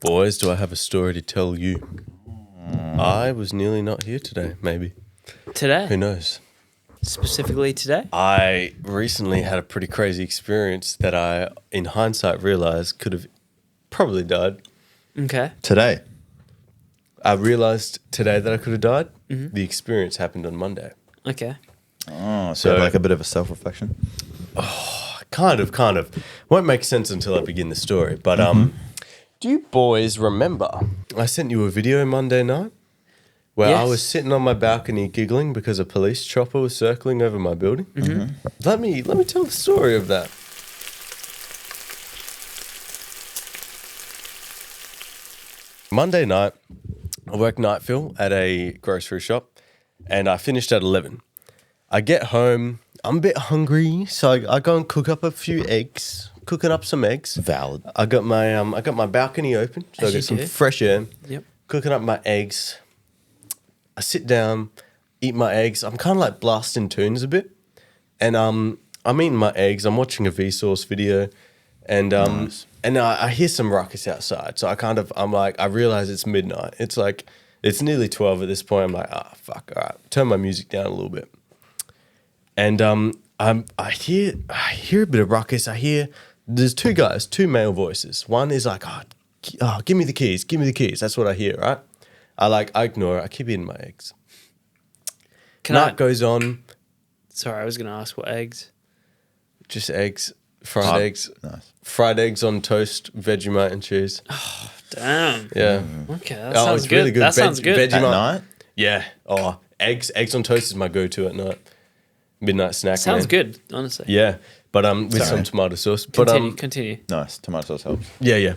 Boys, do I have a story to tell you? I was nearly not here today, maybe. Today? Who knows? Specifically today? I recently had a pretty crazy experience that I, in hindsight, realised could have probably died. Okay. Today. I realised today that I could have died. Mm-hmm. The experience happened on Monday. Okay. Oh, so like a bit of a self-reflection? Kind of. Won't make sense until I begin the story. But do you boys remember I sent you a video Monday night where I Yes. was sitting on my balcony giggling because a police chopper was circling over my building? Mm-hmm. Let me tell the story of that. Monday night, I worked night fill at a grocery shop and I finished at 11. I get home, I'm a bit hungry, so I go and cook up a few eggs, cooking up some eggs. Valid. I got my balcony open, so As I get you some do. fresh air. Yep. Cooking up my eggs. I sit down, eat my eggs. I'm kind of like blasting tunes a bit, and I'm eating my eggs. I'm watching a Vsauce video, and Nice. and I hear some ruckus outside. So I realize it's midnight. It's nearly 12 at this point. I'm like, fuck, all right, turn my music down a little bit. And I hear a bit of ruckus. I hear there's two guys, two male voices. One is like, give me the keys. That's what I hear, right? I ignore it. I keep eating my eggs. Night goes on. Sorry, I was going to ask what eggs. Just eggs, fried eggs. Nice. Fried eggs on toast, Vegemite and cheese. Damn. Yeah. Okay, that sounds it's good. really good. That sounds good. Vegemite. At night? Yeah. Oh, eggs on toast is my go-to at night. Midnight snack. Sounds man. good, honestly. Yeah, but with Sorry. some tomato sauce. Continue. Nice. Tomato sauce helps. Yeah.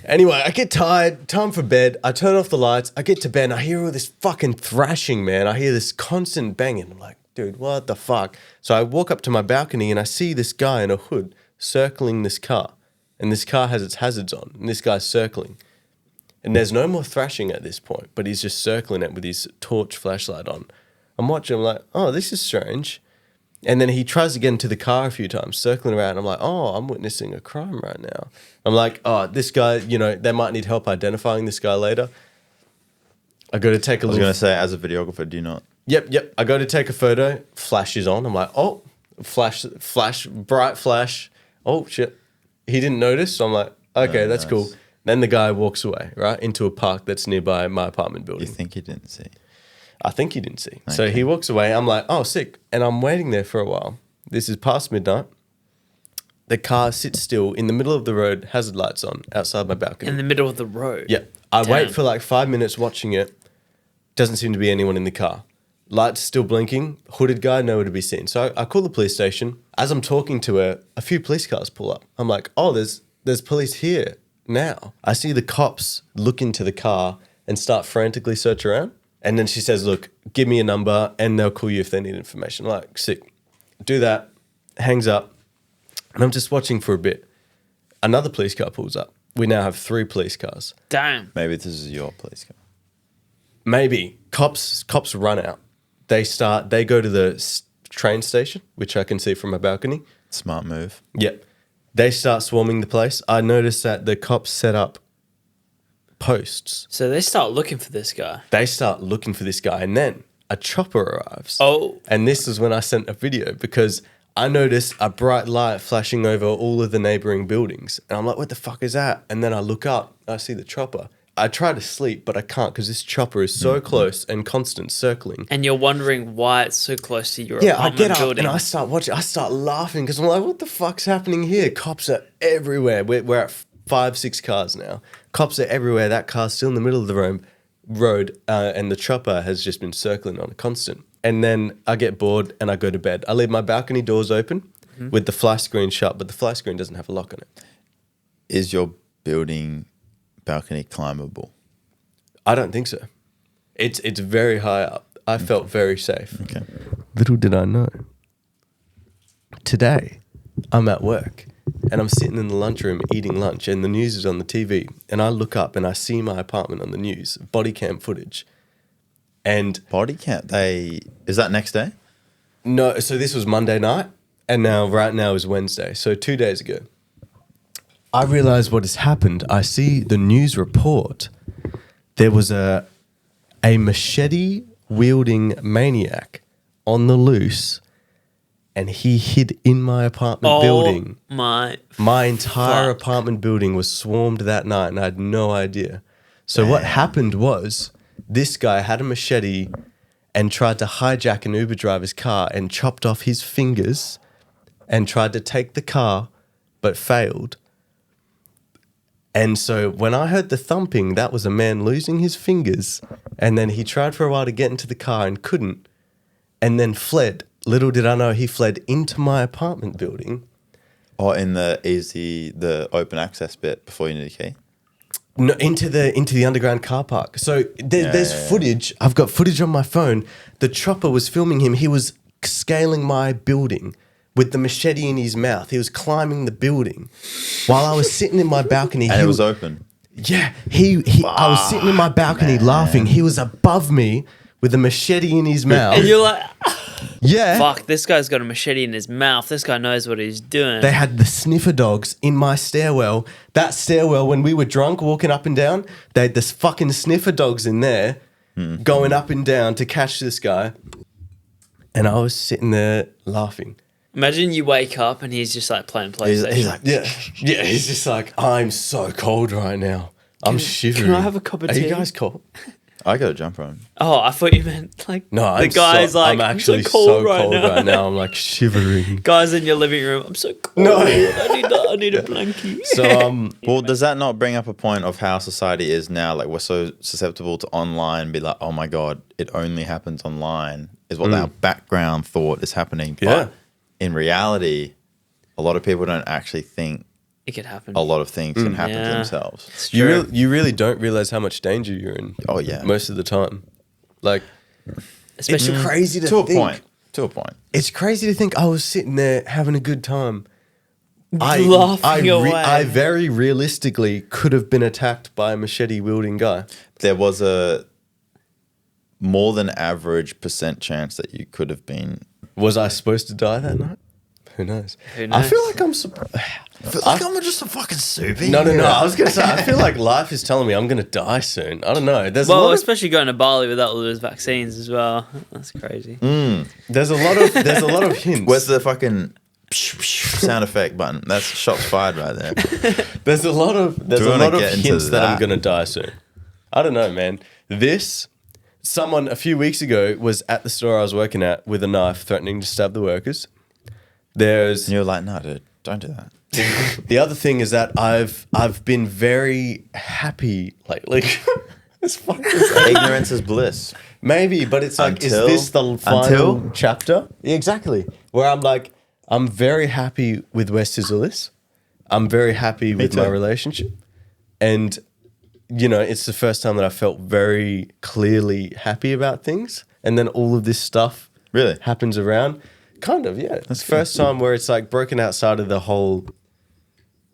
Anyway, I get tired, time for bed. I turn off the lights. I get to bed and I hear all this fucking thrashing, man. I hear this constant banging. I'm like, dude, what the fuck? So I walk up to my balcony and I see this guy in a hood circling this car. And this car has its hazards on. And this guy's circling. And there's no more thrashing at this point, but he's just circling it with his torch flashlight on. I'm watching, I'm like, oh, this is strange. And then he tries to get into the car a few times, circling around. I'm like, oh, I'm witnessing a crime right now. I'm like, oh, this guy, they might need help identifying this guy later. I go to take a I was little... going to say, as a videographer, do you not? Yep. I go to take a photo, flash is on. I'm like, oh, flash, bright flash. Oh, shit. He didn't notice, so I'm like, okay, that's nice. cool. Then the guy walks away, right, into a park that's nearby my apartment building. You think you didn't see? I think he didn't see. So he walks away. I'm like, oh, sick. And I'm waiting there for a while. This is past midnight. The car sits still in the middle of the road, hazard lights on, outside my balcony. In the middle of the road. Yeah. I wait Damn. for like 5 minutes watching it. Doesn't seem to be anyone in the car. Lights still blinking. Hooded guy, nowhere to be seen. So I call the police station. As I'm talking to her, a few police cars pull up. I'm like, oh, there's police here now. I see the cops look into the car and start frantically search around. And then she says, look, give me a number and they'll call you if they need information. I'm like, sick. Do that. Hangs up. And I'm just watching for a bit. Another police car pulls up. We now have 3 police cars. Damn. Maybe this is your police car. Maybe. Cops run out. They go to the train station, which I can see from my balcony. Smart move. Yep. They start swarming the place. I noticed that the cops set up posts. So they start looking for this guy. They start looking for this guy, and then a chopper arrives. Oh. And this is when I sent a video because I noticed a bright light flashing over all of the neighboring buildings. And I'm like, what the fuck is that? And then I look up, I see the chopper. I try to sleep, but I can't because this chopper is so close and constant circling. And you're wondering why it's so close to your Yeah, I apartment get up building. and I start watching. I start laughing because I'm like, what the fuck's happening here? Cops are everywhere. We're at 5-6 cars now. Cops are everywhere. That car's still in the middle of the road, and the chopper has just been circling on a constant. And then I get bored and I go to bed. I leave my balcony doors open with the flash screen shut, but the flash screen doesn't have a lock on it. Is your building balcony climbable? I don't think so. It's very high up. I felt very safe. Okay. Little did I know. Today, I'm at work and I'm sitting in the lunchroom eating lunch and the news is on the TV and I look up and I see my apartment on the news, body cam footage. And Body count. Is that next day? no, so this was Monday night and right now is Wednesday. So 2 days ago. I realize what has happened. I see the news report. There was a machete-wielding maniac on the loose, and he hid in my apartment building. My entire fuck. apartment building was swarmed that night, and I had no idea. So what happened was this guy had a machete and tried to hijack an Uber driver's car and chopped off his fingers and tried to take the car, but failed. And so when I heard the thumping, that was a man losing his fingers, and then he tried for a while to get into the car and couldn't, and then fled. Little did I know he fled into my apartment building. Or in the open access bit before you need a key. No, into the underground car park. So there's footage. I've got footage on my phone. The chopper was filming him. He was scaling my building with the machete in his mouth. He was climbing the building while I was sitting in my balcony. And it was open. Yeah, I was sitting in my balcony laughing. He was above me with a machete in his mouth. And you're like, Yeah. fuck, this guy's got a machete in his mouth. This guy knows what he's doing. They had the sniffer dogs in my stairwell. That stairwell, when we were drunk walking up and down, they had this fucking sniffer dogs in there going up and down to catch this guy. And I was sitting there laughing. Imagine you wake up and he's just like playing PlayStation. He's like, Yeah. Yeah, he's just like, I'm so cold right now. I'm shivering. can I have a cup of Are tea? you guys cold? I got a jumper on. Oh, I thought you meant like No, the guy's like, I'm actually so cold, right now. I'm like shivering. Guys in your living room, I'm so cold. No. I need a blankie. So Well, does that not bring up a point of how society is now? Like, we're so susceptible to online, be like, oh my God, it only happens online, is what our background thought is happening. Yeah. But in reality, a lot of people don't actually think It could happen. a lot of things can happen to Yeah. themselves. It's you true. you really don't realize how much danger you're in. Oh, yeah. Most of the time. Like, Especially it's crazy to To a think. point. To a point. It's crazy to think I was sitting there having a good time. Laughing away. I very realistically could have been attacked by a machete wielding guy. There was a more than average % chance that you could have been. Was I supposed to die that night? Who knows? Who I knows? feel like I'm surprised. I'm just a fucking soupy. No. I was going to say, I feel like life is telling me I'm going to die soon. I don't know. There's a well, lot of, especially going to Bali without all those vaccines as well. That's crazy. there's a lot of hints. Where's the fucking sound effect button? That's shots fired right there. There's a lot of we wanna get into hints that I'm that? going to die soon. I don't know, man. Someone a few weeks ago was at the store I was working at with a knife threatening to stab the workers. There's And you're like, no, dude, don't do that. the other thing is that I've been very happy lately. It's fucking Ignorance is bliss. maybe, but it's like, Until- is this the final until- chapter? Yeah, exactly. Where I'm like, I'm very happy with where Sizzle is. I'm very happy with my too. relationship. And, you know, it's the first time that I felt very clearly happy about things. And then all of this stuff Really? happens around. Kind of, yeah. It's the first time where it's like broken outside of the whole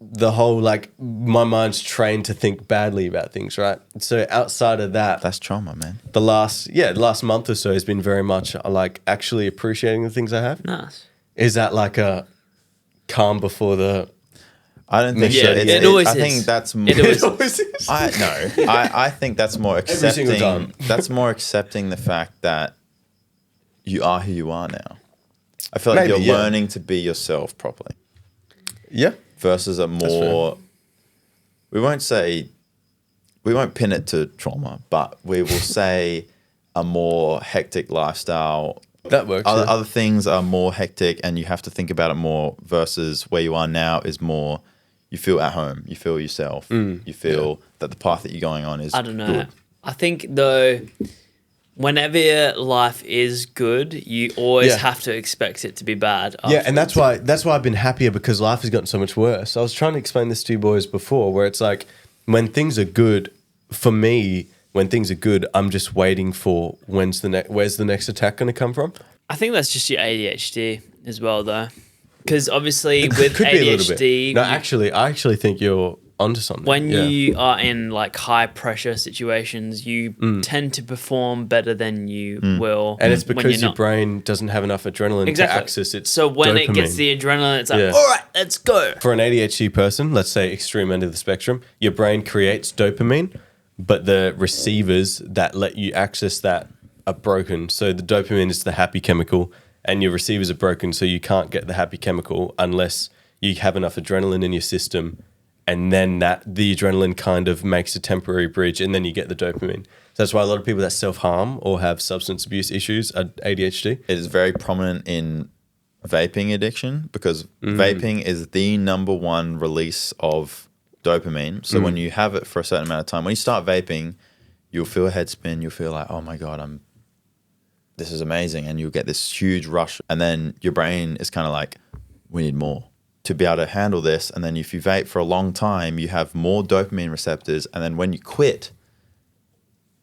like my mind's trained to think badly about things, right? So outside of that, That's trauma, man. the last month or so has been very much like actually appreciating the things I have. Nice. Is that like a calm before the I don't think Yeah, so. it always I is. think that's more. It always is. I think that's more Every single accepting. time. That's more accepting the fact that you are who you are now. I feel like Maybe, you're yeah. learning to be yourself properly Yeah. versus a more. We won't pin it to trauma, but we will say a more hectic lifestyle. That works. yeah. Other things are more hectic, and you have to think about it more. Versus where you are now is more. You feel at home. You feel yourself. You feel that the path that you're going on is. I don't know. Good. I think though, whenever your life is good, you always Yeah. have to expect it to be bad. Yeah, and afterwards. that's why I've been happier, because life has gotten so much worse. I was trying to explain this to you boys before, where it's like when things are good, for me, when things are good, I'm just waiting for where's the next attack going to come from? I think that's just your ADHD as well, though, because obviously with Could be a little ADHD, bit. No, I actually think onto something. When you are in like high pressure situations, you tend to perform better than you will. And it's when because you're your not. brain doesn't have enough adrenaline to access its So when dopamine. it gets the adrenaline, it's like, Yeah. all right, let's go. For an ADHD person, let's say extreme end of the spectrum, your brain creates dopamine, but the receivers that let you access that are broken. So the dopamine is the happy chemical, and your receivers are broken, so you can't get the happy chemical unless you have enough adrenaline in your system, and then the adrenaline kind of makes a temporary bridge, and then you get the dopamine. So that's why a lot of people that self-harm or have substance abuse issues are ADHD. It is very prominent in vaping addiction because vaping is the number one release of dopamine. So when you have it for a certain amount of time, when you start vaping, you'll feel a head spin. You'll feel like, oh my God, this is amazing. And you'll get this huge rush. And then your brain is kind of like, we need more to be able to handle this. And then if you vape for a long time, you have more dopamine receptors. And then when you quit,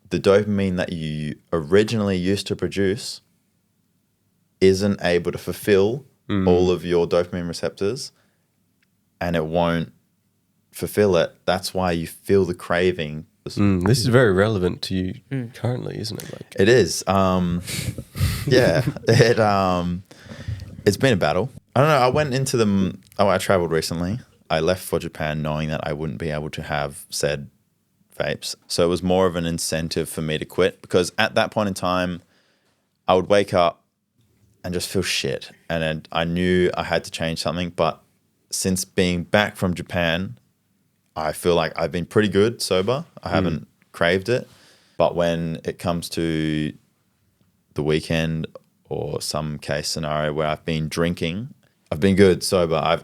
the dopamine that you originally used to produce isn't able to fulfill all of your dopamine receptors, and it won't fulfill it. That's why you feel the craving. This is very relevant to you currently, isn't it? Like, It is. Yeah. It's been a battle. I don't know. I went into them. Oh, I traveled recently. I left for Japan knowing that I wouldn't be able to have said vapes. So it was more of an incentive for me to quit, because at that point in time, I would wake up and just feel shit. And then I knew I had to change something. But since being back from Japan, I feel like I've been pretty good sober. I haven't craved it. But when it comes to the weekend or some case scenario where I've been drinking, I've been good sober. I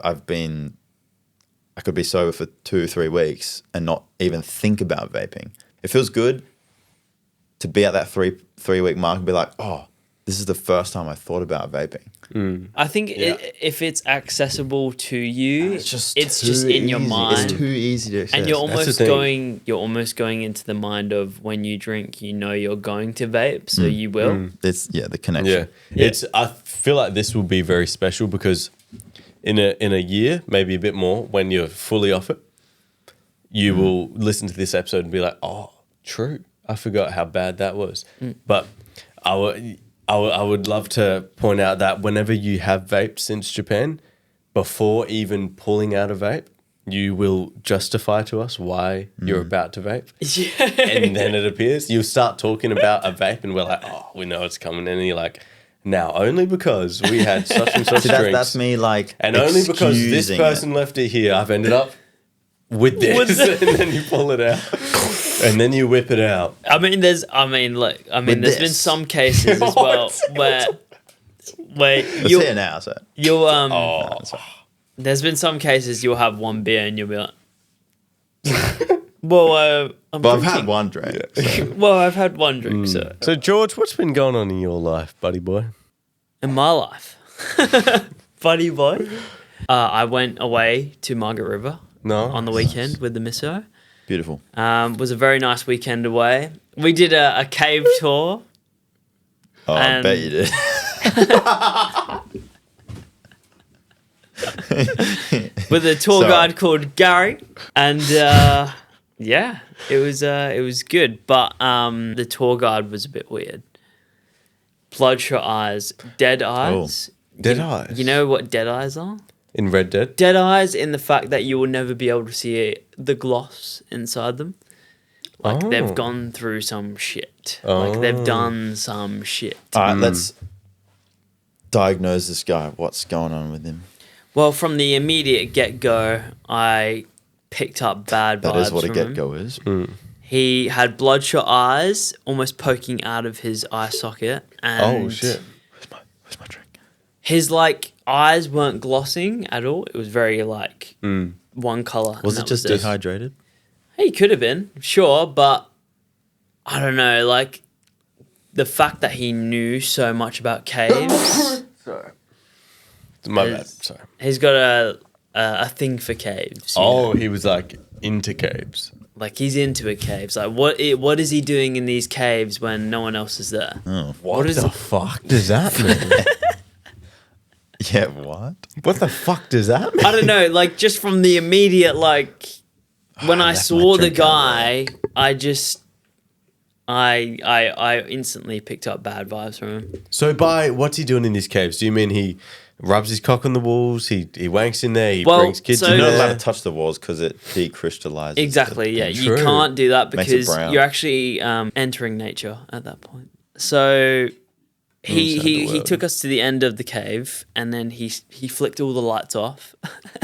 could be sober for 2 or 3 weeks and not even think about vaping. It feels good to be at that three week mark and be like, oh, this is the first time I thought about vaping. I think if it's accessible to you, it's just in your mind. It's too easy to access. And you're almost going into the mind of when you drink, you know you're going to vape, so you will. It's the connection. Yeah. I feel like this will be very special because in a year, maybe a bit more, when you're fully off it, you will listen to this episode and be like, oh, true. I forgot how bad that was. But I would love to point out that whenever you have vaped since Japan, before even pulling out a vape, you will justify to us why you're about to vape. And then it appears. You'll start talking about a vape and we're like, oh, we know it's coming. And you're like, now only because we had such and such drinks. That's me like, and only because this person left it here, I've ended up with this. And then you pull it out. And then you whip it out. There's been some cases as well where Let's hear it now, so. There's been some cases you'll have one beer and you'll be like, well, I've had one drink. So. Well, I've had one drink, so. So, George, what's been going on in your life, buddy boy? In my life, buddy boy, I went away to Margaret River on the weekend with the misso. Beautiful. Was a very nice weekend away. We did a cave tour. Oh, I bet you did. With a tour guide called Gary, and it was good. But the tour guide was a bit weird. Bloodshot eyes, dead eyes. Oh, dead eyes. You know what dead eyes are? In Red Dead? Dead eyes in the fact that you will never be able to see the gloss inside them. Like they've gone through some shit. Like they've done some shit. All right, let's diagnose this guy. What's going on with him? Well, from the immediate get-go, I picked up bad vibes. That is what a from get-go him. is. He had bloodshot eyes, almost poking out of his eye socket. And oh, shit. Where's my drink? His, eyes weren't glossing at all. It was very, one colour. Was it just dehydrated? He could have been, sure, but I don't know, the fact that he knew so much about caves. Sorry. My bad, sorry. He's got a thing for caves. Oh, he was, into caves. He's into a caves. What is he doing in these caves when no one else is there? Oh. What the fuck does that mean? Yeah, what? What the fuck does that mean? I don't know, just from the immediate, when I left my saw the drink out guy, I instantly picked up bad vibes from him. So what's he doing in these caves? Do you mean he rubs his cock on the walls, he wanks in there, he Well, brings kids so- in You're not allowed there? to touch the walls because it decrystallizes. Exactly, the yeah. thing. You True. can't do that Makes it because brown. you're actually entering nature at that point. So he Inside the he world. took us to the end of the cave, and then he flicked all the lights off,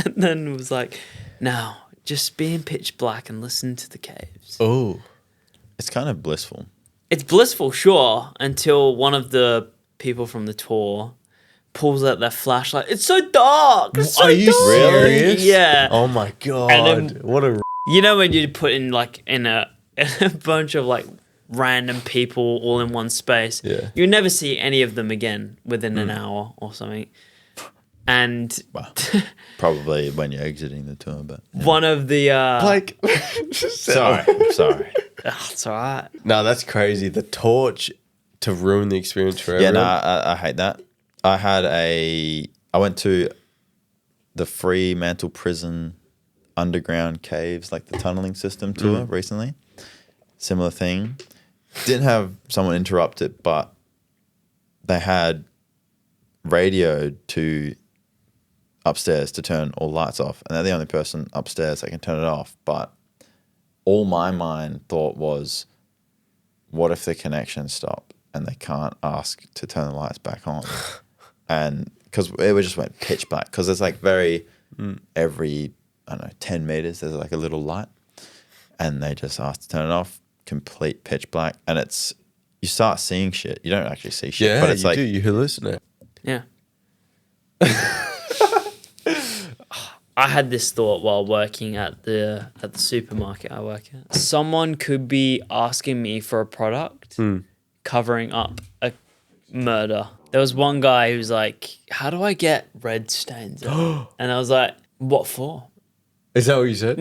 and then was like, "Now just be in pitch black and listen to the caves." Oh. It's kind of blissful. It's blissful, sure, until one of the people from the tour pulls out their flashlight. It's so dark. It's so Are you dark. serious? Yeah. Oh my god. And then- what a You know when you put in like in a bunch of like random people all in one space, Yeah. you never see any of them again within an hour or something. And Well, probably when you're exiting the tour, but one of the like sorry. it's all right. No, that's crazy. The torch to ruin the experience for Yeah, everyone. no, I hate that. I went to the Fremantle Prison underground caves, like the tunneling system tour recently. Similar thing. Didn't have someone interrupt it, but they had radio to upstairs to turn all lights off, and they're the only person upstairs that can turn it off. But all my mind thought was, what if the connection stopped and they can't ask to turn the lights back on? And because it just went pitch black, because there's like every, I don't know, 10 meters, there's like a little light, and they just asked to turn it off, complete pitch black. And you start seeing shit. You don't actually see shit, Yeah, but it's you like, do. You hallucinate. Yeah. I had this thought while working at the supermarket I work at. Someone could be asking me for a product covering up a murder. There was one guy who was like, "How do I get red stains out?" And I was like, "What for?" Is that what you said?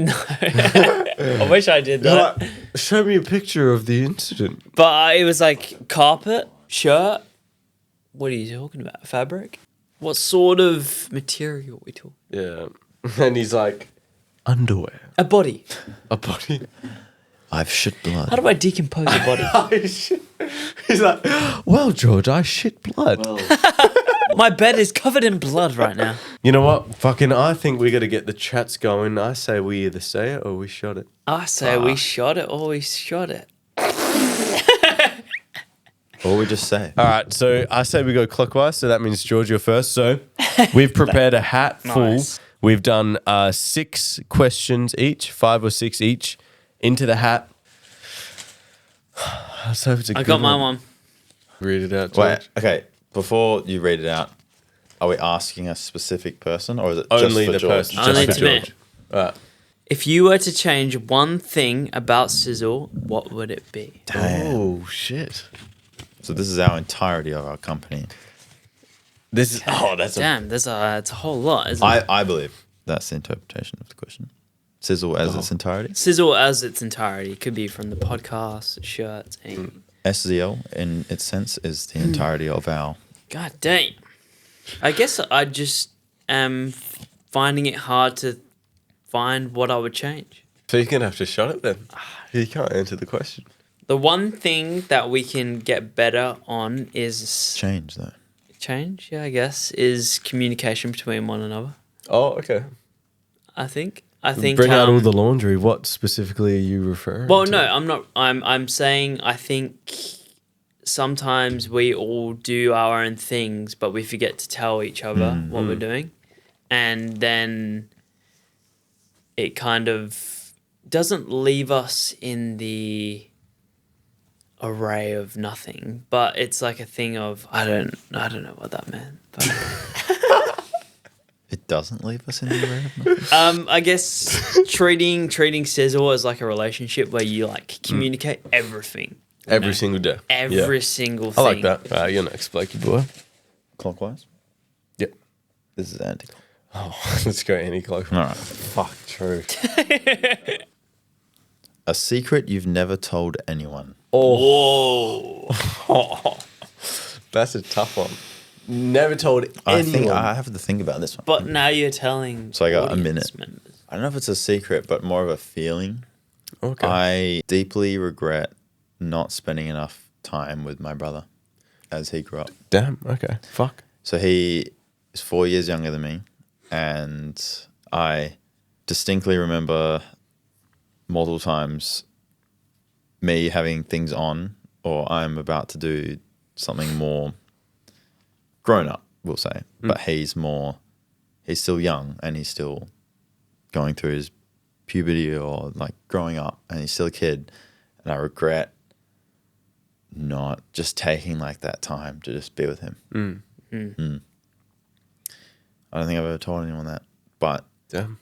I wish I did that. Like, show me a picture of the incident. But it was like carpet, shirt. What are you talking about? Fabric? What sort of material are we talking? Yeah. And he's like, underwear. A body. A body. I've shit blood. How do I decompose a body? He's like, well, George, I shit blood. My bed is covered in blood right now. You know what? Fucking, I think we got to get the chats going. I say we either say it or we shot it. I say we shot it or we shot it. Or we just say. All right, so I say we go clockwise, so that means George, you're first. So we've prepared a hat full. Nice. We've done 6 questions each, 5 or 6 each, into the hat. So it's a I good got my one. Read it out, George. Wait, okay. Before you read it out, are we asking a specific person, or is it Only just for the George? person. Only Just to for me. George. All right. If you were to change one thing about Sizzle, what would it be? Damn. Oh, shit. So this is our entirety of our company. This is, that's Damn, it's a whole lot, isn't it? I believe that's the interpretation of the question. Sizzle as its entirety. Sizzle as its entirety. It could be from the podcast, shirts, and SZL in its sense is the entirety of our. God dang. I guess I just am finding it hard to find what I would change. So you're going to have to shut it then. You can't answer the question. The one thing that we can get better on is Change though. change, yeah, I guess, is communication between one another. Oh, okay. I think. Bring Bring out all the laundry. What specifically are you referring Well, to? no, I'm not. I'm saying I think sometimes we all do our own things, but we forget to tell each other what we're doing, and then it kind of doesn't leave us in the array of nothing, but it's like a thing of I don't know what that meant. But It doesn't leave us in the array of nothing. I guess treating Sizzle as like a relationship where you like communicate everything. Every single day. Every Yeah. single I thing. like that. You're next, Blakey boy. Clockwise. Yep. This is anti. Oh, let's go any clock. All right. Fuck, true. A secret you've never told anyone. Whoa. That's a tough one. Never told anyone. I think I have to think about this one. But now you're telling So I got a audience minute. members. I don't know if it's a secret, but more of a feeling. Okay. I deeply regret not spending enough time with my brother as he grew up. Damn. Okay. Fuck. So he is 4 years younger than me, and I distinctly remember multiple times me having things on, or I'm about to do something more grown up, we'll say. But he's still young, and he's still going through his puberty or like growing up, and he's still a kid. And I regret not just taking like that time to just be with him. I don't think I've ever told anyone that, but Damn.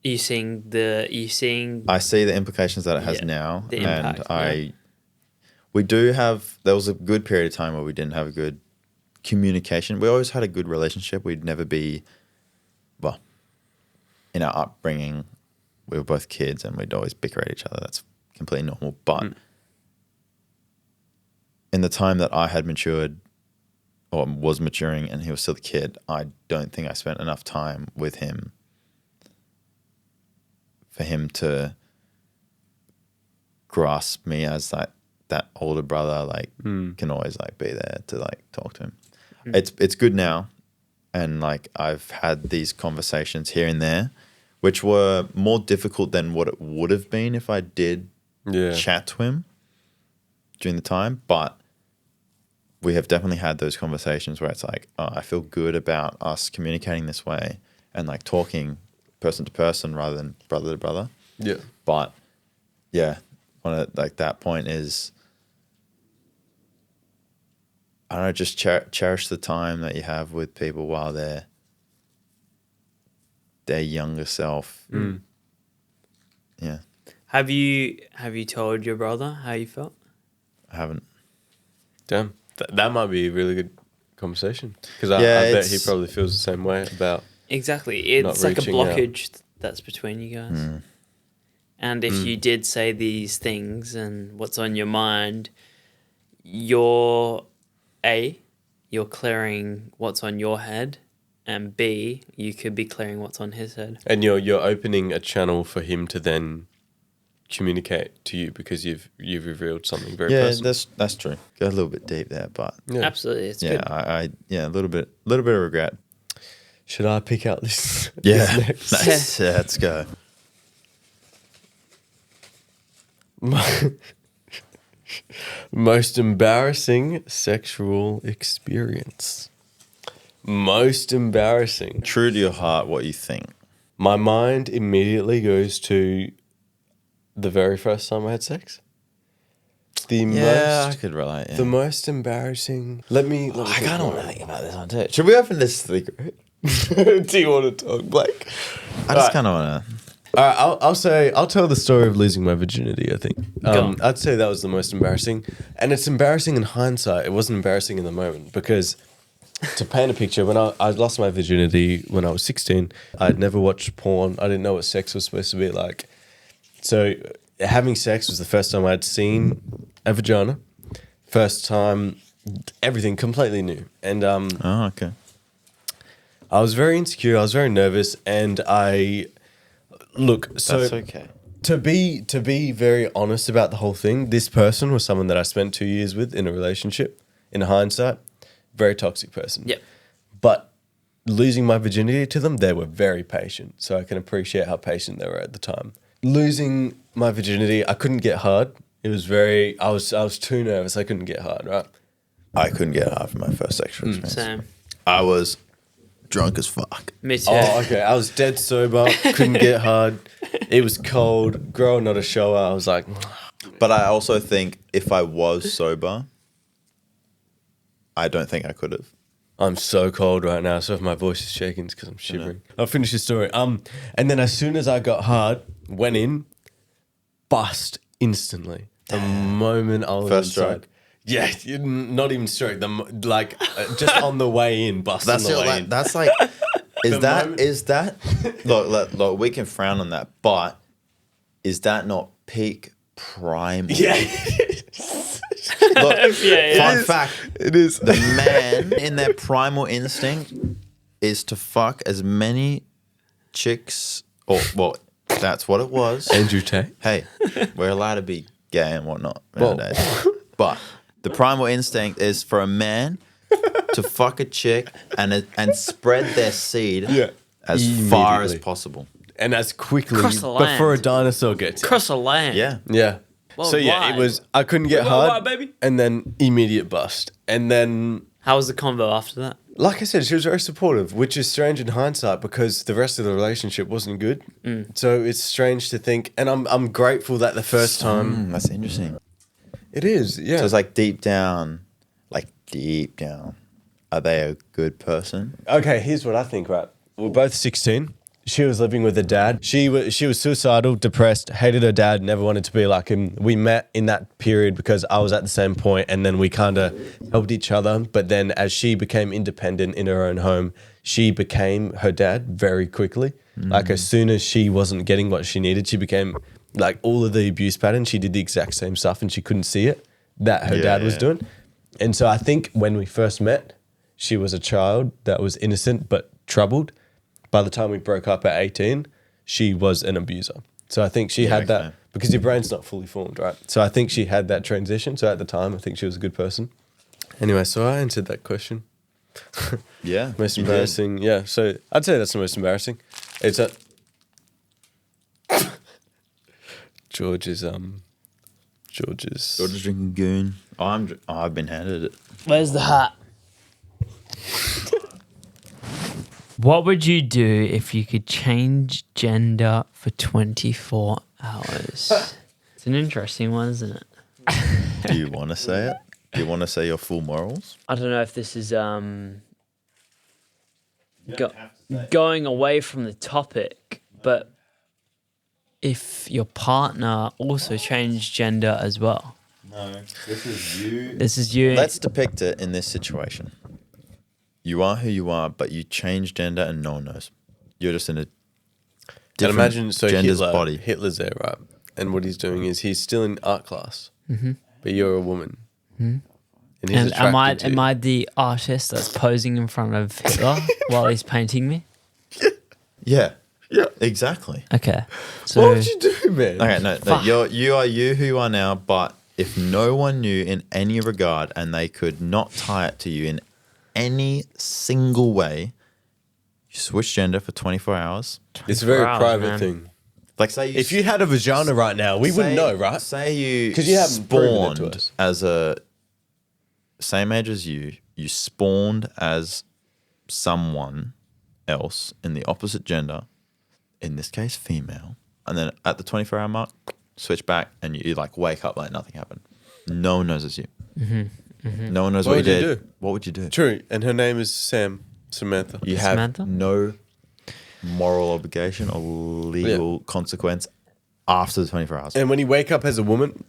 You seeing I see the implications that it has now, the impact, and we do have. There was a good period of time where we didn't have a good communication. We always had a good relationship. We'd never be, well, in our upbringing, we were both kids, and we'd always bicker at each other. That's completely normal. But in the time that I had matured, or was maturing, and he was still a kid, I don't think I spent enough time with him for him to grasp me as like that older brother, like can always like be there to like talk to him. It's good now, and like I've had these conversations here and there, which were more difficult than what it would have been if I did chat to him during the time. But we have definitely had those conversations where it's like, oh, I feel good about us communicating this way and like talking person to person rather than brother to brother. Yeah. But yeah, one of like that point is, I don't know, just cherish the time that you have with people while they're their younger self. Yeah. Have you told your brother how you felt? I haven't. Damn. That might be a really good conversation, because I bet he probably feels the same way about. Exactly. It's like a blockage that's between you guys. And if you did say these things and what's on your mind, you're clearing what's on your head, and B, you could be clearing what's on his head. And you're opening a channel for him to then communicate to you, because you've revealed something very personal. That's true. Go a little bit deep there, but Absolutely, it's good. I a little bit of regret. Should I pick out this? Yeah, this next? nice. Yeah, let's go. Most embarrassing sexual experience. Most embarrassing. True to your heart, what you think. My mind immediately goes to the very first time I had sex. I could relate. Yeah. The most embarrassing. Let me I kind of want to think about this one too. Should we open this secret? Do you want to talk, Blake? I just kind of want to. All right, I'll tell the story of losing my virginity, I think. I'd say that was the most embarrassing. And it's embarrassing in hindsight. It wasn't embarrassing in the moment, because to paint a picture, when I lost my virginity when I was 16, I'd never watched porn. I didn't know what sex was supposed to be like. So having sex was the first time I'd seen a vagina. First time, everything completely new. And okay. I was very insecure. I was very nervous, and That's okay. To be very honest about the whole thing, this person was someone that I spent 2 years with in a relationship. In hindsight, very toxic person. Yep. But losing my virginity to them, they were very patient. So I can appreciate how patient they were at the time. Losing my virginity, I couldn't get hard. It was I was too nervous. I couldn't get hard, right? I couldn't get hard for my first sexual experience. Same. I was drunk as fuck. Me too. Oh, okay. I was dead sober. Couldn't get hard. It was cold. Girl, not a shower. I was like... But I also think if I was sober, I don't think I could have. I'm so cold right now, so if my voice is shaking, it's because I'm shivering. I'll finish the story. And then as soon as I got hard, went in, bust instantly. The moment I was First inside. stroke? Yeah, not even stroke. Just on the way in, bust on the way in. That's like, The moment- is that, look, we can frown on that, but is that not peak primal? Yeah. Look, Yeah. fun fact, It is. the man in their primal instinct is to fuck as many chicks Or, well, that's what it was. Andrew Tate. Hey, we're allowed to be gay and whatnot Well- nowadays. But the primal instinct is for a man to fuck a chick and spread their seed as far as Immediately. possible. And as quickly Across the before a land. dinosaur gets it. Across the land. Yeah. Yeah. Well, So yeah, why? it was. I couldn't get Why, hard, baby? and then immediate bust, and then How was the convo after that? like I said, she was very supportive, which is strange in hindsight because the rest of the relationship wasn't good. So it's strange to think, and I'm grateful that the first time That's interesting. it is. Yeah. So it's like deep down, are they a good person? Okay, here's what I think. Right, we're both 16. She was living with her dad. She was suicidal, depressed, hated her dad, never wanted to be like him. We met in that period because I was at the same point, and then we kind of helped each other. But then as she became independent in her own home, she became her dad very quickly. Like as soon as she wasn't getting what she needed, she became like all of the abuse patterns. She did the exact same stuff and she couldn't see it that her dad was doing. And so I think when we first met, she was a child that was innocent but troubled. By the time we broke up at 18, she was an abuser. So I think she had that okay. because your brain's not fully formed, right? So I think she had that transition. So at the time, I think she was a good person. Anyway, so I answered that question. Yeah. Most you did. embarrassing, yeah. So I'd say that's the most embarrassing. It's a George's. George is drinking goon. I've been handed it. Where's the hat? What would you do if you could change gender for 24 hours? It's an interesting one, isn't it? Do you want to say it? Do you want to say your full morals? I don't know if this is going away from the topic, but if your partner also changed gender as well. No, this is you. This is you. Let's depict it in this situation. You are who you are, but you change gender and no one knows. You're just in a And different imagine so gender's body. Hitler's there, right? And what he's doing is he's still in art class, but you're a woman. And, he's and am attracted to you. I the artist that's posing in front of Hitler while he's painting me? Yeah. Yeah. Exactly. Okay. So What would you do, man? Okay, no, Fuck. you are you who you are now, but if no one knew in any regard and they could not tie it to you in any single way, you switch gender for 24 hours. It's a very 24 hours, private man. thing. Like say If you had a vagina right now, we wouldn't know, right? Say you 'Cause you haven't proven it to spawned us. as a same age as you spawned as someone else in the opposite gender, in this case female, and then at the 24-hour mark, switch back and you like wake up like nothing happened. No one knows it's you. No one knows What what, you would you did. do? What would you do? True. And her name is Samantha. You have Samantha? no moral obligation or legal consequence after the 24 hours. And when you wake up as a woman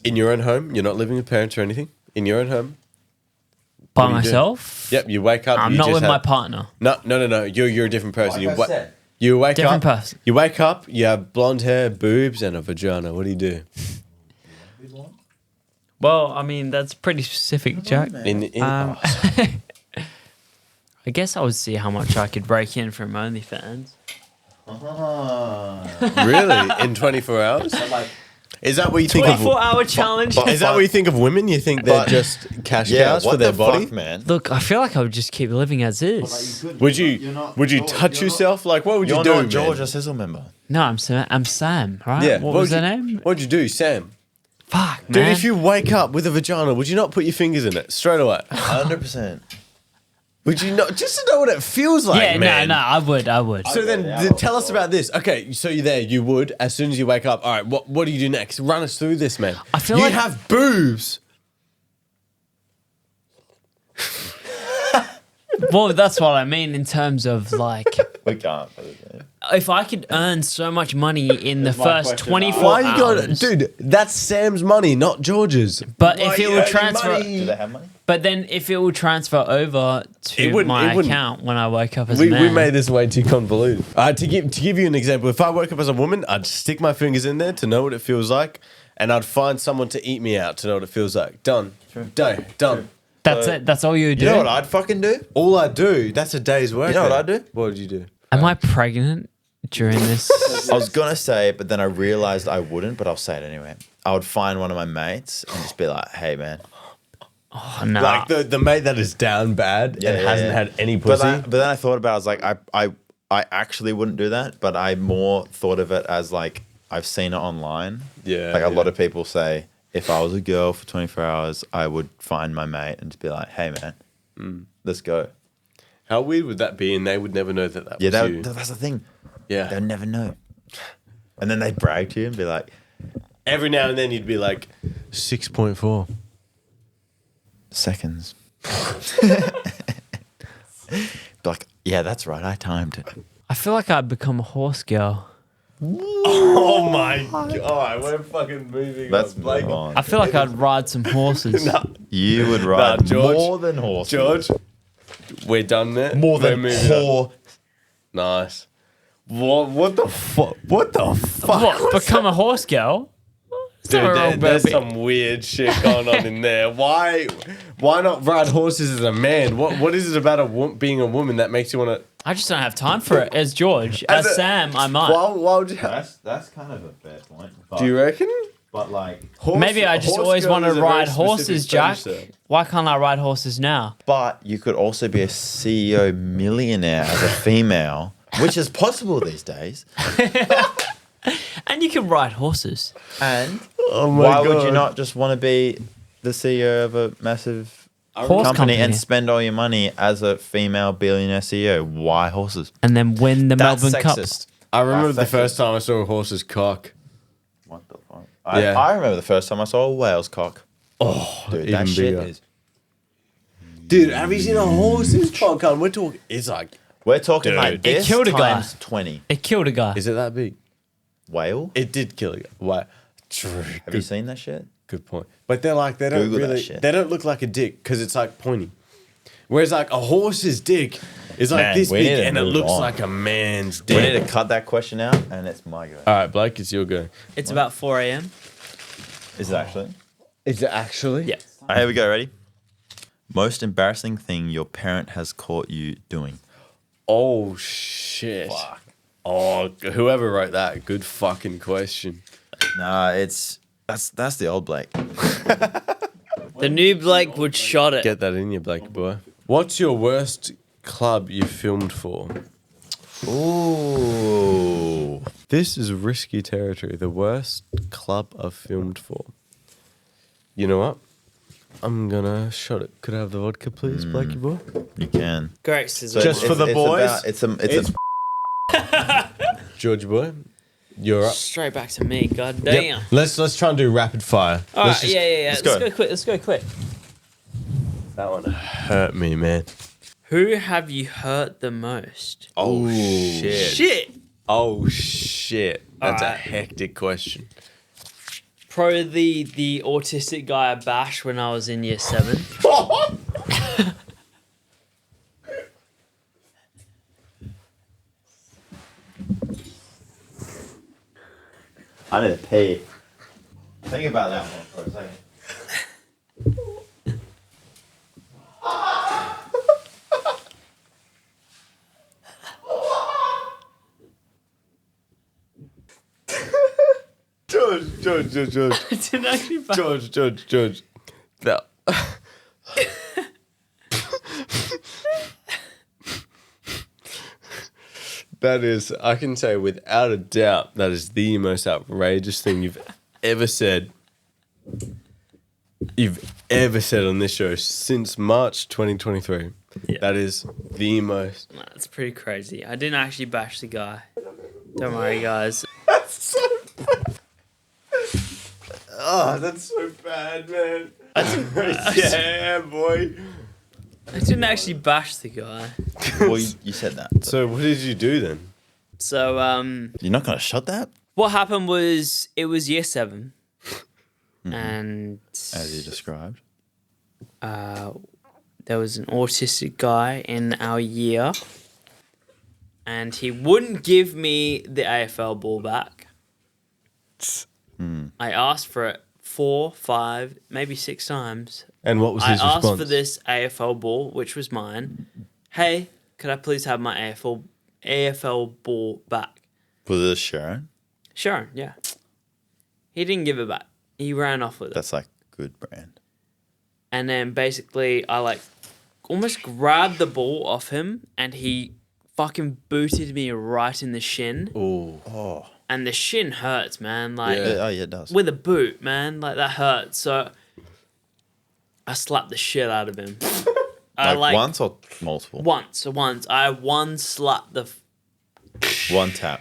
in your own home, you're not living with parents or anything, in your own home. by do you do? myself? Yep, you wake up. I'm you not just with my have- partner. No. You're a different person. You wake Different up. person. You wake up. You have blonde hair, boobs, and a vagina. What do you do? Well, I mean, that's pretty specific, Jack. Oh, I guess I would see how much I could break in from OnlyFans. really? In 24 hours? Is that what you think of? 24-hour challenge. but- Is that what you think of women? You think they're But- just cash yeah, cows what for their the body? fuck, man? Look, I feel like I would just keep living as is. Would you touch yourself? Like, what would you You're do, not man? George, a Sizzle member. No, I'm Sam, right? Yeah. What was her name? What'd you do, Sam? Fuck, Dude, man. if you wake up with a vagina, would you not put your fingers in it straight away? 100%. Would you not? Just to know what it feels like, yeah, man. no, I would. So then, tell us about this. Okay, so you're there. You would, as soon as you wake up. All right, what do you do next? Run us through this, man. I feel you like- have boobs. Well, that's what I mean in terms of like, We can't. if I could earn so much money in the first 24 Why you hours, got, dude? That's Sam's money, not George's. but Why if are it you would earning transfer, money? Do they have money? but then if it would transfer over It to wouldn't- my it wouldn't. account when I wake up as We a man, made this way too convoluted. To give you an example, if I woke up as a woman, I'd stick my fingers in there to know what it feels like, and I'd find someone to eat me out to know what it feels like. Done. Done. that's it. That's all you would do. You know what I'd fucking do? All I do, that's a day's work. You know what there. I'd do? What would you do? Am I pregnant? during this? I was gonna say it, but then I realized I wouldn't. But I'll say it anyway. I would find one of my mates and just be like, "Hey, man." Oh no! Like the mate that is down bad and hasn't had any pussy. But then I thought about it, I was like, I actually wouldn't do that, but I more thought of it as like I've seen it online. Yeah. Like a lot of people say, if I was a girl for 24 hours, I would find my mate and just be like, "Hey, man, let's go." How weird would that be? And they would never know that Yeah, was you. that's the thing. Yeah. They'll never know. And then they brag to you and be like, Every now and then you'd be like 6.4 seconds. Like, yeah, that's right. I timed it. I feel like I'd become a horse girl. Oh my god! All right, we're fucking moving. Let's on. move on. I feel like I'd ride some horses. You would ride George. more than horses. George, we're done there. More We're than moving on. four. Nice. What the fuck? What the fuck? What? Become a horse girl? Dude, there's some weird shit going on in there. Why not ride horses as a man? What is it about being a woman that makes you want to? I just don't have time for it. As George, as Sam, I might. Why would you? That's kind of a fair point. But, Do you reckon? But like, Maybe I just always want to ride horses, Jack. Why can't I ride horses now? but you could also be a CEO millionaire as a female, which is possible these days. And you can ride horses. And Oh my why god! would you not just want to be the CEO of a massive Horse company and company. spend all your money as a female billionaire CEO? Why horses? And then win the That's Melbourne Cup. sexist. I remember That's the first time I saw a horse's cock. What the fuck? Yeah. I remember the first time I saw a whale's cock. Oh, Dude, even that shit bigger. is. Dude, have you seen a horse's cock? We're talking. It's like, We're talking Dude. like It this killed a guy. times 20. It killed a guy. is it that big? Whale? It did kill a guy. Why? True. Have you seen that shit? Good point. But they're like they don't Google that really shit. they don't look like a dick because it's like pointy. Whereas like a horse's dick is like Man, this we big need to and it move looks on. like a man's We need dick. to cut that question out, and it's my go. All right, Blake, it's your go. It's about 4 a.m. Is it actually? Is it actually? Yeah. All right, here we go. Ready? Most embarrassing thing your parent has caught you doing. Oh shit. Fuck. Oh, whoever wrote that, good fucking question. Nah, that's the old Blake. The new Blake would shot it. Get that in you, Blake boy. What's your worst club you filmed for? Ooh. This is risky territory. The worst club I've filmed for. You know what? I'm gonna shot it. Could I have the vodka, please, Blakey boy? You can. Great Sizzle. Just for the boys? It's George boy, you're up. Straight back to me. God damn. Yep. Let's try and do rapid fire. All Let's right, just- yeah. let's Let's go. go quick. Let's go quick. That one hurt me, man. Who have you hurt the most? Oh shit. Shit. Oh shit. That's a Alright. hectic question. Probably the autistic guy I bashed when I was in year 7. I need to pee. Think about that one for a second. George. Didn't actually bash. George. That. That is, I can say without a doubt, that is the most outrageous thing you've ever said. You've ever said on this show since March 2023. Yeah. That is the most. That's pretty crazy. I didn't actually bash the guy. Don't worry, guys. That's so bad. Oh, that's so bad, man. Yeah, boy. I didn't actually bash the guy. Well, you said that. So what did you do then? So, You're not gonna shut that? what happened was it was year 7. And As you described. there was an autistic guy in our year. And he wouldn't give me the AFL ball back. I asked for it 4, 5, maybe 6 times. And what was I his asked response? for this AFL ball, which was mine. Hey, could I please have my AFL ball back? Was it Sharon? Sharon, yeah. He didn't give it back. He ran off with it. That's like good brand. And then basically I like almost grabbed the ball off him and he fucking booted me right in the shin. Oh. And the shin hurts, man. Like Oh, yeah, it does. with a boot, man. Like that hurts. So I slapped the shit out of him. Like once or multiple? Once. I slapped the... One tap.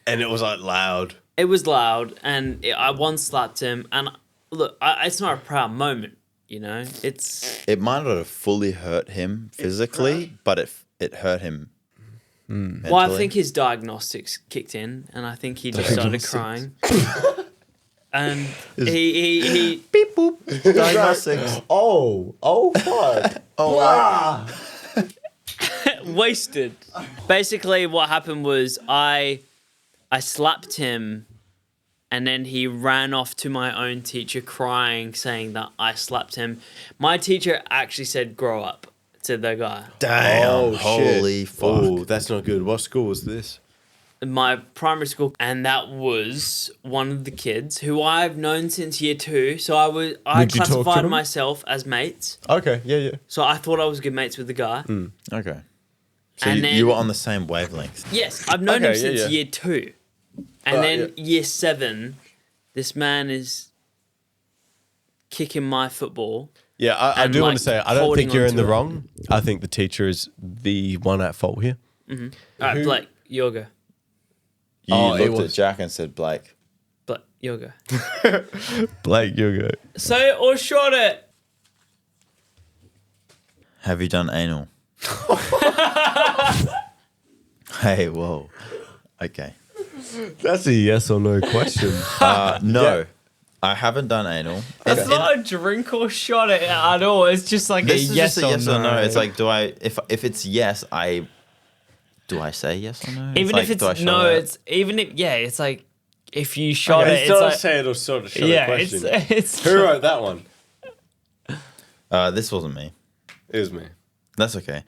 And it was like loud. It was loud, and I one slapped him. And look, it's not a proud moment, you know. It might not have fully hurt him physically, but it hurt him. Well, I think his diagnostics kicked in, and I think he just started crying. And he beep boop diagnostics. Oh fuck. Oh, wasted. Basically, what happened was I slapped him, and then he ran off to my own teacher crying, saying that I slapped him. My teacher actually said, "Grow up," to the guy. damn! Holy fuck! Oh, that's not good. What school was this? My primary school, and that was one of the kids who I've known since year 2. So I Did you talk to classified them? myself as mates. Okay, yeah. So I thought I was good mates with the guy. Okay, so And then- you were on the same wavelength. Yes, I've known him Okay, since yeah. year 2. And then year 7, this man is kicking my football. Yeah, I And, do want like, to say, I don't holding think you're in onto the it. wrong. I think the teacher is the one at fault here. All right, Blake, yoga. You it looked was- at Jack and said, "Blake." But yoga. Blake, you're good. Say it or short it. Have you done anal? Hey, whoa. Okay. That's a yes or no question. No, I haven't done anal. It's not a drink or shot it at all. It's just like This a is yes, just a yes or no. It's like like, do I? If it's yes, do I say yes or no? even like, if it's do I show no, that? it's even if it's like if you shot it, it's like say it or sort of yeah, it's Who wrote that one? This wasn't me. It was me. That's okay.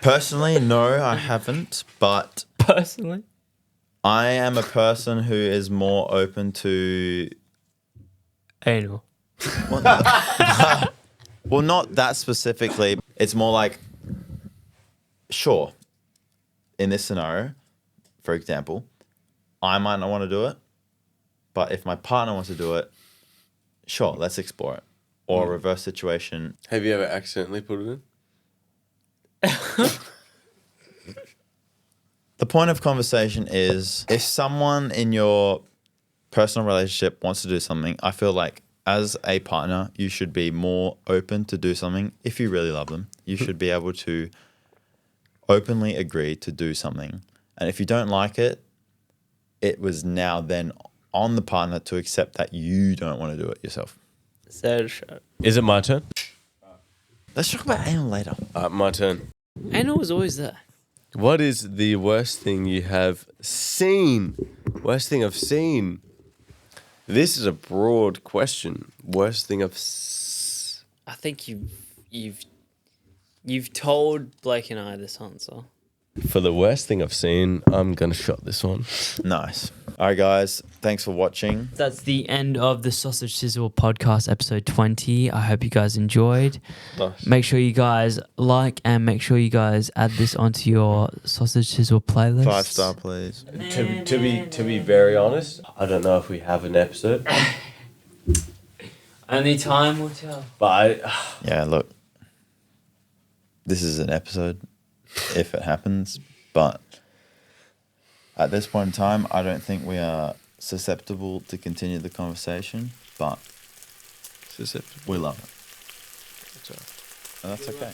Personally, no, I haven't. But personally. I am a person who is more open to. Anal. Well, not that specifically. It's more like, sure, in this scenario, for example, I might not want to do it, but if my partner wants to do it, sure, let's explore it. Or a reverse situation. Have you ever accidentally put it in? The point of conversation is if someone in your personal relationship wants to do something, I feel like as a partner, you should be more open to do something. If you really love them, you should be able to openly agree to do something. And if you don't like it, it was now then on the partner to accept that you don't want to do it yourself. Said shot. Is it my turn? Let's talk about anal later. My turn. Anal was always there. What is the worst thing you have seen? Worst thing I've seen. This is a broad question. Worst thing I've. I think you've told Blake and I this answer. For the worst thing I've seen, I'm gonna shot this one. Nice. All right, guys. Thanks for watching. That's the end of the Sausage Sizzle podcast, episode 20. I hope you guys enjoyed. Nice. Make sure you guys like and make sure you guys add this onto your Sausage Sizzle playlist. 5-star, please. To be very honest, I don't know if we have an episode, Only time will tell. but Yeah, look. This is an episode, if it happens, but at this point in time, I don't think we are susceptible to continue the conversation, but we love it. That's all right. And that's okay.